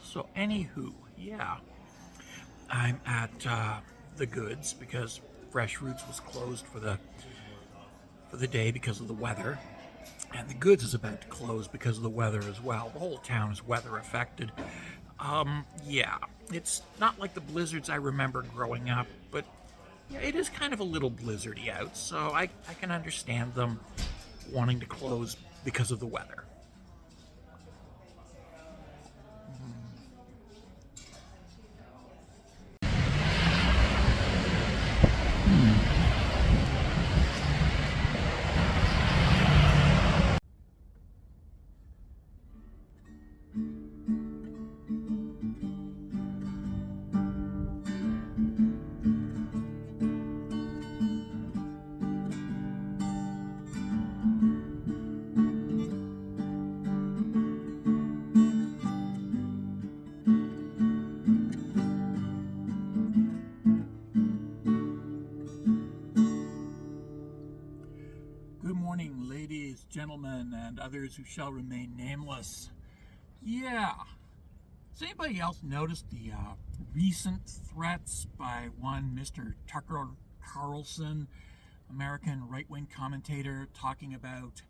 So anywho, yeah, I'm at the Goods because Fresh Roots was closed for the day because of the weather, and the Goods is about to close because of the weather as well. The whole town is weather affected. Yeah, it's not like the blizzards I remember growing up, but yeah, it is kind of a little blizzardy out, so I can understand them wanting to close because of the weather. Good morning, ladies, gentlemen, and others who shall remain nameless. Yeah. Has anybody else noticed the recent threats by one Mr. Tucker Carlson, American right-wing commentator, talking about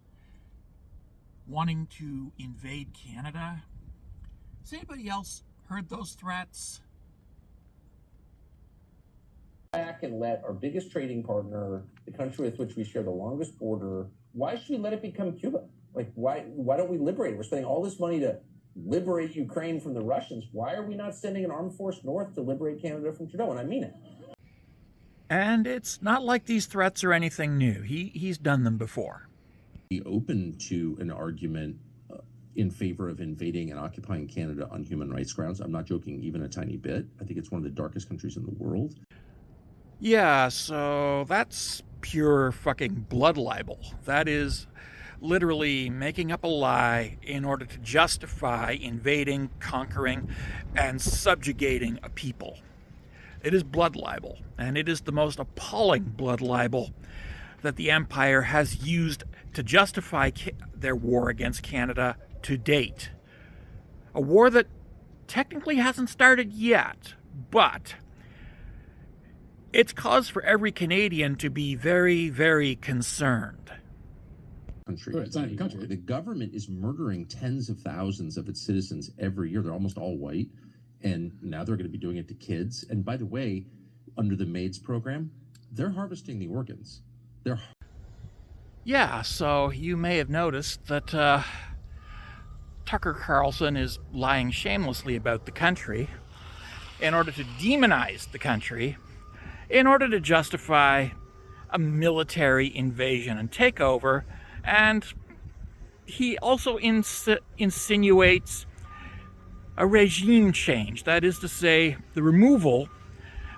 wanting to invade Canada? Has anybody else heard those threats? Back and let our biggest trading partner, the country with which we share the longest border, why should we let it become Cuba? Like, why don't we liberate it? We're spending all this money to liberate Ukraine from the Russians. Why are we not sending an armed force north to liberate Canada from Trudeau? And I mean it. And it's not like these threats are anything new. He's done them before. Be open to an argument in favor of invading and occupying Canada on human rights grounds. I'm not joking even a tiny bit. I think it's one of the darkest countries in the world. Yeah, so that's pure fucking blood libel. That is literally making up a lie in order to justify invading, conquering, and subjugating a people. It is blood libel, and it is the most appalling blood libel that the Empire has used to justify their war against Canada to date. A war that technically hasn't started yet, but it's cause for every Canadian to be very, very concerned. Country. It's not even country. The government is murdering tens of thousands of its citizens every year. They're almost all white, and now they're going to be doing it to kids. And by the way, under the MAIDS program, they're harvesting the organs. Yeah, so you may have noticed that Tucker Carlson is lying shamelessly about the country in order to demonize the country, in order to justify a military invasion and takeover, and he also insinuates a regime change, that is to say, the removal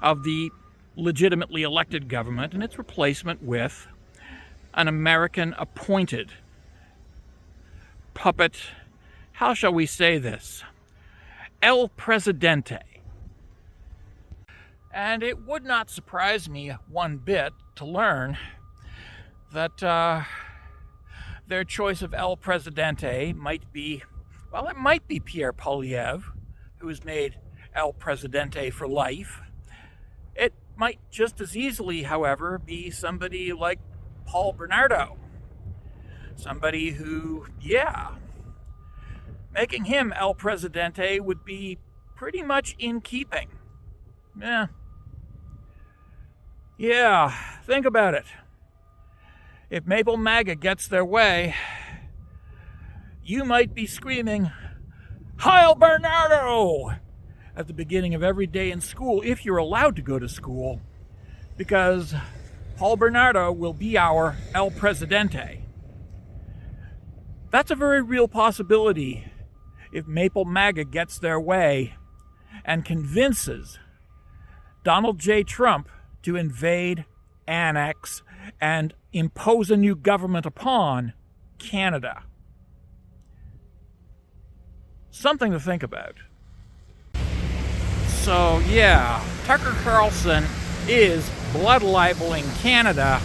of the legitimately elected government and its replacement with an American-appointed puppet, how shall we say this, El Presidente. And it would not surprise me one bit to learn that their choice of El Presidente might be, well, it might be Pierre Poilievre, who has made El Presidente for life. It might just as easily, however, be somebody like Paul Bernardo. Somebody who, yeah, making him El Presidente would be pretty much in keeping. Yeah, think about it. If Maple MAGA gets their way, you might be screaming, "Heil Bernardo!" at the beginning of every day in school, if you're allowed to go to school, because Paul Bernardo will be our El Presidente. That's a very real possibility if Maple MAGA gets their way and convinces Donald J. Trump to invade, annex, and impose a new government upon Canada. Something to think about. So, yeah, Tucker Carlson is blood libeling Canada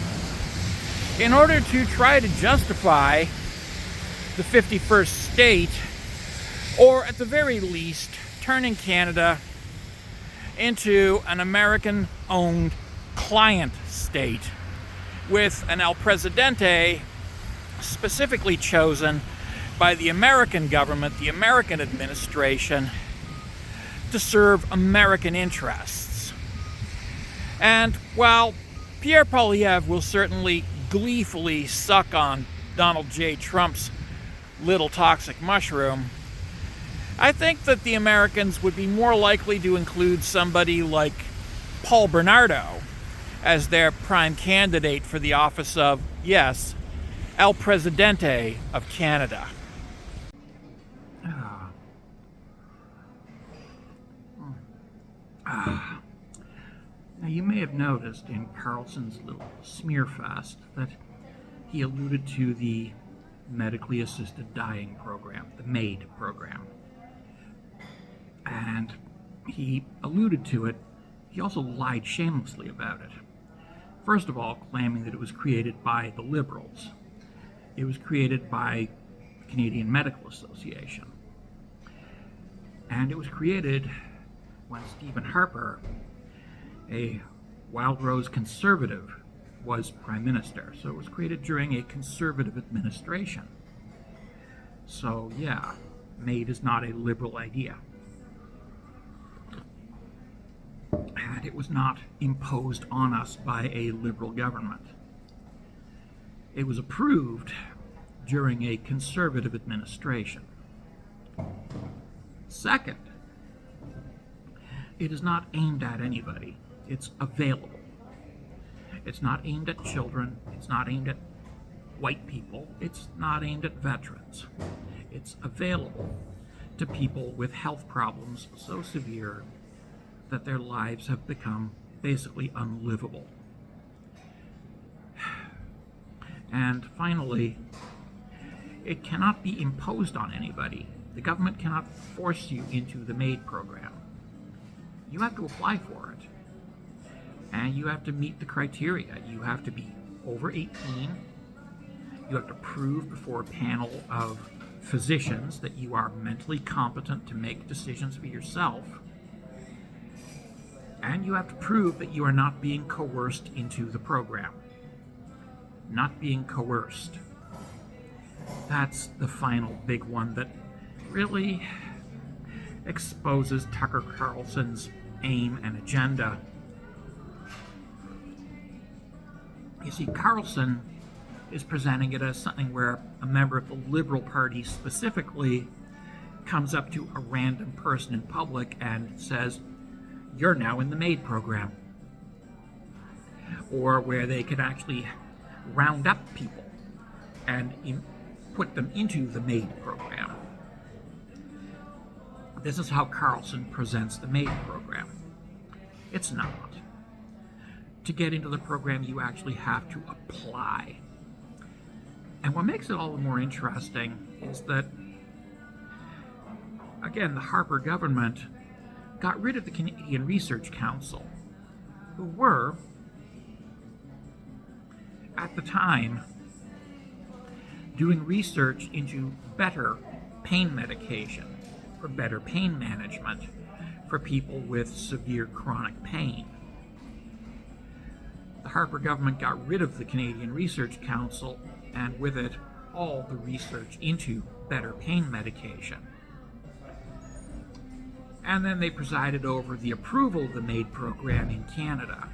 in order to try to justify the 51st state, or at the very least, turning Canada into an American-owned client state with an El Presidente specifically chosen by the American government, the American administration, to serve American interests. And while Pierre Poilievre will certainly gleefully suck on Donald J. Trump's little toxic mushroom, I think that the Americans would be more likely to include somebody like Paul Bernardo as their prime candidate for the office of, yes, El Presidente of Canada. Now, you may have noticed in Carlson's little smear fest that he alluded to the medically assisted dying program, the MAID program. And he alluded to it. He also lied shamelessly about it. First of all, claiming that it was created by the Liberals. It was created by the Canadian Medical Association. And it was created when Stephen Harper, a Wild Rose conservative, was Prime Minister. So it was created during a conservative administration. So yeah, MAID is not a liberal idea. And it was not imposed on us by a liberal government. It was approved during a conservative administration. Second, it is not aimed at anybody. It's available. It's not aimed at children. It's not aimed at white people. It's not aimed at veterans. It's available to people with health problems so severe that their lives have become basically unlivable. And finally, it cannot be imposed on anybody. The government cannot force you into the MAID program. You have to apply for it. And you have to meet the criteria. You have to be over 18. You have to prove before a panel of physicians that you are mentally competent to make decisions for yourself. And you have to prove that you are not being coerced into the program. Not being coerced. That's the final big one that really exposes Tucker Carlson's aim and agenda. You see, Carlson is presenting it as something where a member of the Liberal Party specifically comes up to a random person in public and says, "You're now in the MAID program." Or where they could actually round up people and put them into the MAID program. This is how Carlson presents the MAID program. It's not. To get into the program, you actually have to apply. And what makes it all the more interesting is that, again, the Harper government got rid of the Canadian Research Council, who were, at the time, doing research into better pain medication, for better pain management, for people with severe chronic pain. The Harper government got rid of the Canadian Research Council, and with it, all the research into better pain medication. And then they presided over the approval of the MAID program in Canada.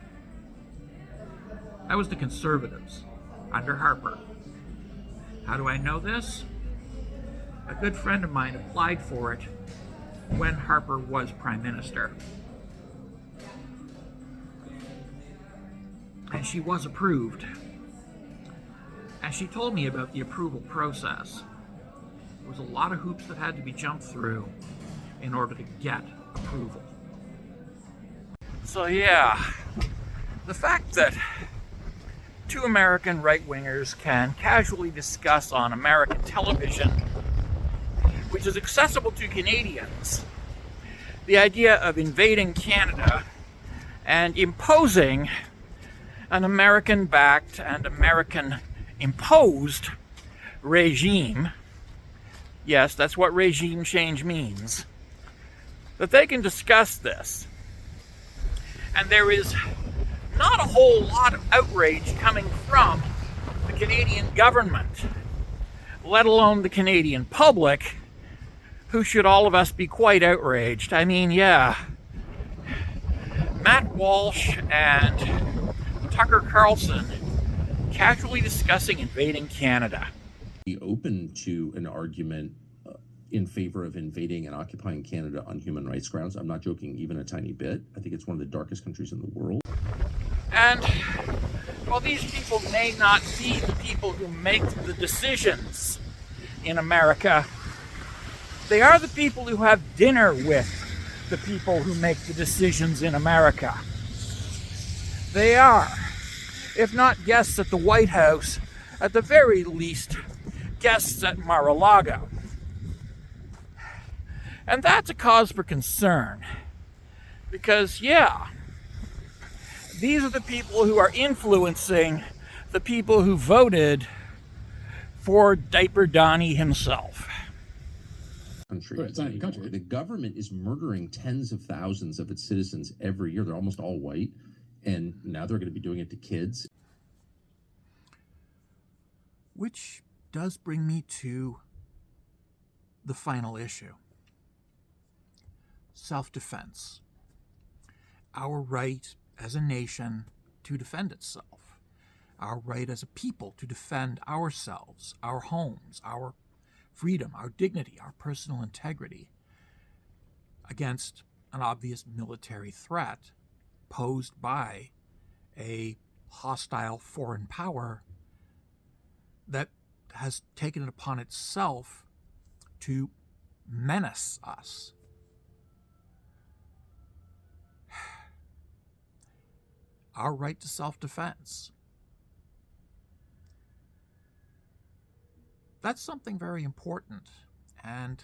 That was the Conservatives, under Harper. How do I know this? A good friend of mine applied for it when Harper was Prime Minister. And she was approved. And she told me about the approval process. There was a lot of hoops that had to be jumped through in order to get approval. So yeah, the fact that two American right-wingers can casually discuss on American television, which is accessible to Canadians, the idea of invading Canada and imposing an American-backed and American-imposed regime. Yes, that's what regime change means. that they can discuss this. And there is not a whole lot of outrage coming from the Canadian government, let alone the Canadian public, who should all of us be quite outraged. I mean, yeah, Matt Walsh and Tucker Carlson casually discussing invading Canada. Be open to an argument in favor of invading and occupying Canada on human rights grounds. I'm not joking even a tiny bit. I think it's one of the darkest countries in the world. And while these people may not be the people who make the decisions in America, they are the people who have dinner with the people who make the decisions in America. They are, if not guests at the White House, at the very least, guests at Mar-a-Lago. And that's a cause for concern. Because, yeah, these are the people who are influencing the people who voted for Diaper Donnie himself. It's not even a country. The government is murdering tens of thousands of its citizens every year. They're almost all white. And now they're going to be doing it to kids. Which does bring me to the final issue. Self-defense. Our right as a nation to defend itself. Our right as a people to defend ourselves, our homes, our freedom, our dignity, our personal integrity against an obvious military threat posed by a hostile foreign power that has taken it upon itself to menace us. Our right to self-defense. That's something very important, and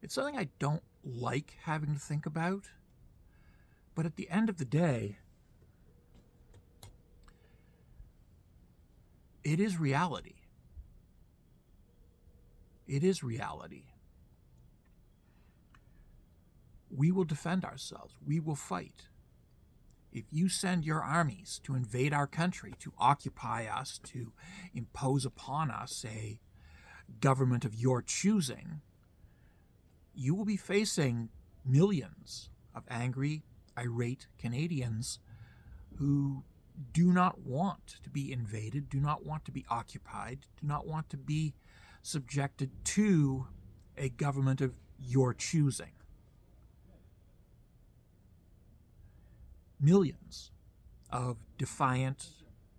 it's something I don't like having to think about, but at the end of the day, it is reality. It is reality. We will defend ourselves. We will fight. If you send your armies to invade our country, to occupy us, to impose upon us a government of your choosing, you will be facing millions of angry, irate Canadians who do not want to be invaded, do not want to be occupied, do not want to be subjected to a government of your choosing. Millions of defiant,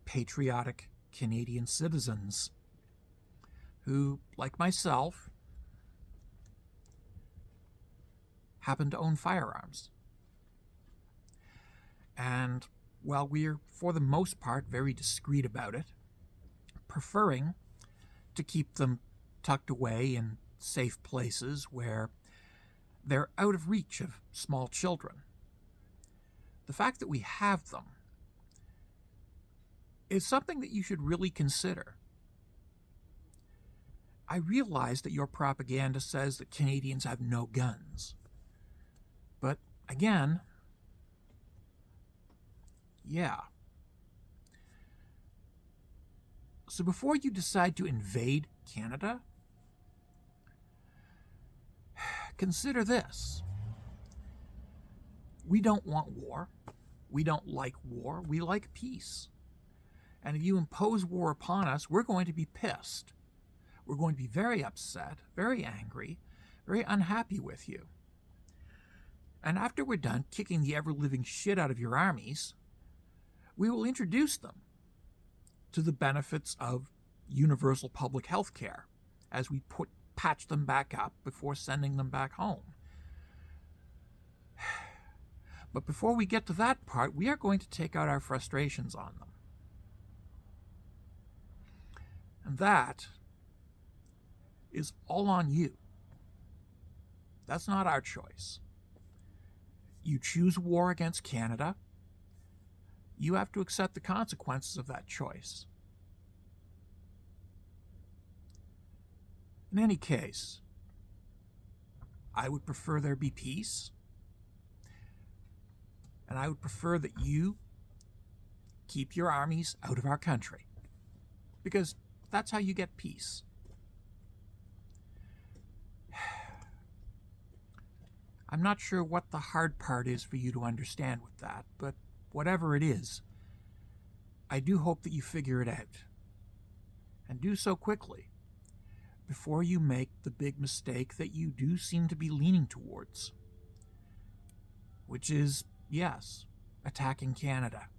patriotic Canadian citizens who, like myself, happen to own firearms. And while we're, for the most part, very discreet about it, preferring to keep them tucked away in safe places where they're out of reach of small children, the fact that we have them is something that you should really consider. I realize that your propaganda says that Canadians have no guns. But again, yeah. So before you decide to invade Canada, consider this. We don't want war. We don't like war. We like peace. And if you impose war upon us, we're going to be pissed. We're going to be very upset, very angry, very unhappy with you. And after we're done kicking the ever-living shit out of your armies, we will introduce them to the benefits of universal public health care as we patch them back up before sending them back home. But before we get to that part, we are going to take out our frustrations on them. And that is all on you. That's not our choice. You choose war against Canada. You have to accept the consequences of that choice. In any case, I would prefer there be peace. And I would prefer that you keep your armies out of our country. Because that's how you get peace. I'm not sure what the hard part is for you to understand with that, but whatever it is, I do hope that you figure it out. And do so quickly, before you make the big mistake that you do seem to be leaning towards. Which is, yes, attacking Canada.